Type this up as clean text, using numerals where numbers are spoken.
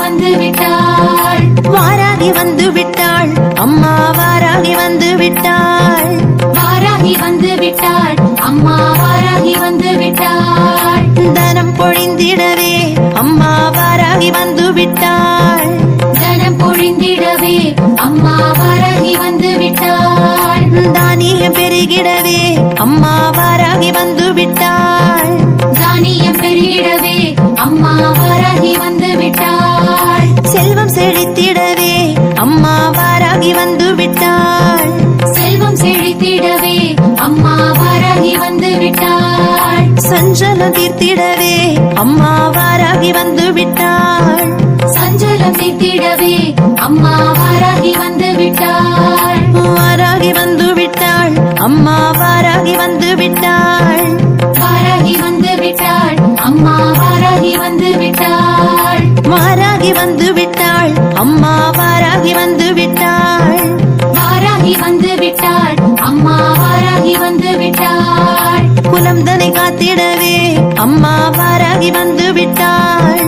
வந்து விட்டாள். வாராகி வந்து விட்டாள் அம்மா வாராகி வந்து விட்டாள். வாராகி வந்து விட்டாள் அம்மா வாராகி வந்து விட்டாள். தனம் பொழிந்திடவே அம்மா வாராகி வந்து விட்டாள். தனம் பொழிந்திடவே அம்மா வாராகி வந்து விட்டாள். தானியம் பெருகிடவே அம்மா வாராகி வந்து விட்டாள். தானியம் பெருகிடவே அம்மா வாராகி வந்து விட்டாள். செல்வம் செழித்திடவே அம்மா வாராகி வந்து விட்டாள். செல்வம் செழித்திடவே அம்மா வாராகி வந்து விட்டாள். சஞ்சலம் தீர்த்திடவே அம்மா வாராகி வந்து விட்டாள். சஞ்சலம் தீர்த்திடவே அம்மா வாராகி வந்து விட்டாள். வாராகி வந்து விட்டாள் அம்மா வாராகி வந்து விட்டாள். வாராகி வந்து விட்டாள் அம்மா வாராகி வந்து விட்டாள். வாராகி வந்து விட்டாள் அம்மா வாராகி வந்து விட்டாள். வாராகி வந்து விட்டாள் அம்மா வாராகி வந்து விட்டாள். குலம் தனை காத்திடவே அம்மா வாராகி வந்து விட்டாள்.